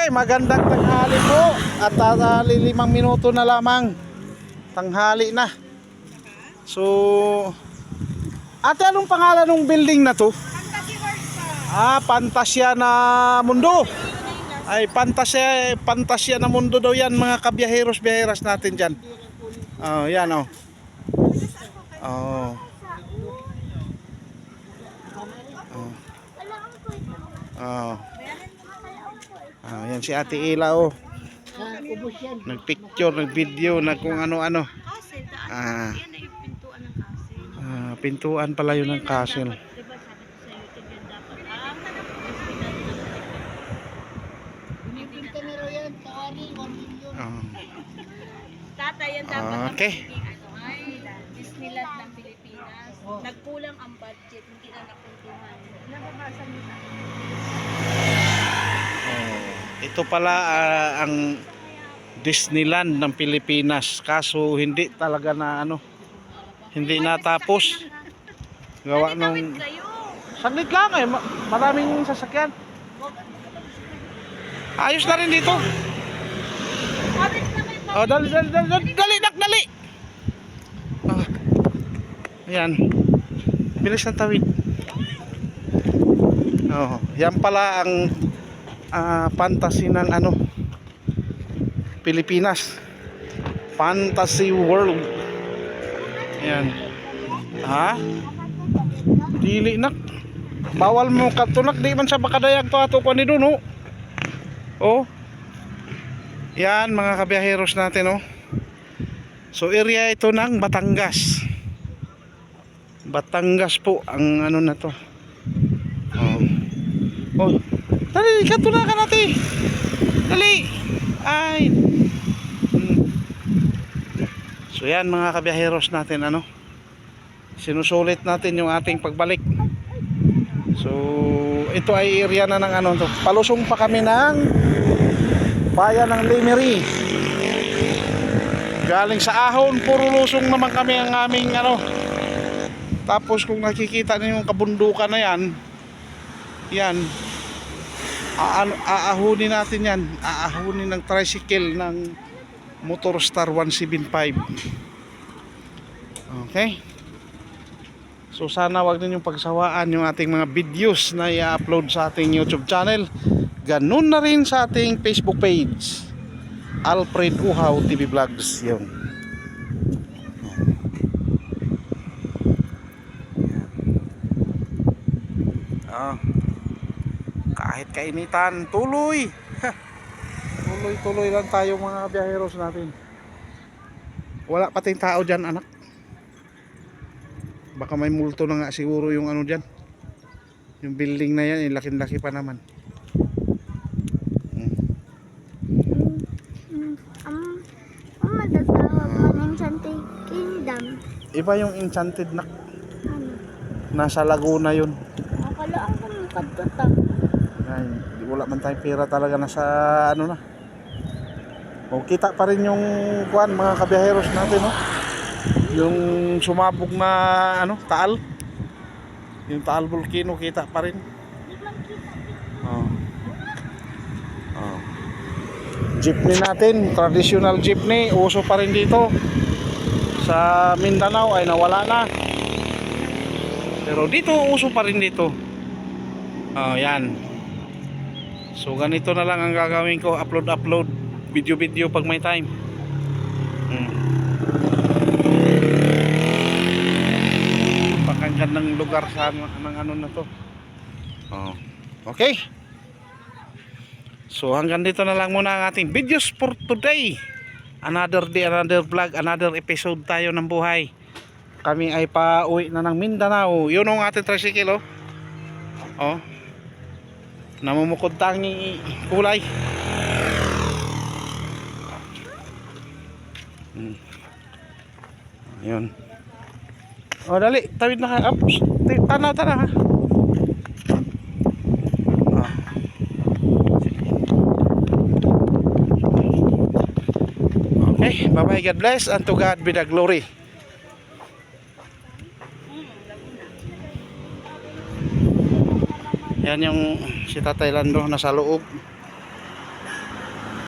Okay, magandang tanghali po. At 5 minuto na lamang. Tanghali na. So, ate, anong pangalan ng building na to? Pantasya na mundo. Ay, Pantasya na mundo daw yan, mga kabiyaheros-biyaheras natin dyan. Oh, yan oh. Oh. Oh. Yan si Ate Ila oh. Nagpicture, nagvideo, kung ano-ano. Pintuan pala yun ng castle. Tatay, yan dapat Okay. Disneyland ng Pilipinas. Nagkulang ang budget, hindi na napuntuhan. Nababasa niyo na. Ito pala ang Disneyland ng Pilipinas, kaso hindi talaga na hindi natapos. Gawa nung saglit lang maraming sasakyan. Ayos na rin dito. Dali. Ayan. Bilis ng tawid. Yan pala ang fantasy ng Pilipinas. Fantasy World. Ayan. Dili nak. Bawal mo katunak, di man sa bakadayag to ato ko ni doon oh. Yan mga kabiyaheros natin oh. So area ito ng Batangas. Batangas po ang na to. Dali, katunakan natin. Dali. Ay. So yan mga kabiyaheros natin sinusulit natin yung ating pagbalik. So ito ay area na ng to. Palusong pa kami ng bayan ng Lemery. Galing sa Ahon, puro lusong naman kami ang aming Tapos kung nakikita niyo yung kabundukan na yan, aahunin natin yan. Aahunin ng tricycle ng Motorstar 175. Okay. So sana wag ninyong pagsawaan yung ating mga videos na i-upload sa ating YouTube channel. Ganun na rin sa ating Facebook page, Alfred Uhaw TV Vlogs. Yun. Kahit kainitan, tuloy. Tuloy lang tayo mga biyaheros natin. Wala pating tao dyan, anak. Baka may multo na nga siguro yung dyan. Yung building na yan, laki-laki pa naman. Enchanted Kingdom. Iba yung Enchanted na. Nasa Laguna yun. Akalaan ko ng kadtata. Wala man tayong pera talaga, nasa na. Kita pa rin yung mga kabiyaheros natin yung sumabog na Taal. Yung Taal Volcano, kita pa rin. Jeepney natin, traditional jeepney, uso pa rin dito. Sa Mindanao ay nawala na. Pero dito, uso pa rin dito. Yan. So ganito na lang ang gagawin ko, upload video pag may time. Pakagandang lugar sa ng na to. Okay. So hanggang dito na lang muna ang ating videos for today. Another day, another vlog, another episode tayo ng buhay. Kami ay pauwi na ng Mindanao. Yun ang ating tricycle namumukod tangi kulay. Yun. Dali, tawid na ka. Tanaw ha. Okay, bye-bye, God bless, and to God be the glory. Yan yung si Tatay Lando nasa loob.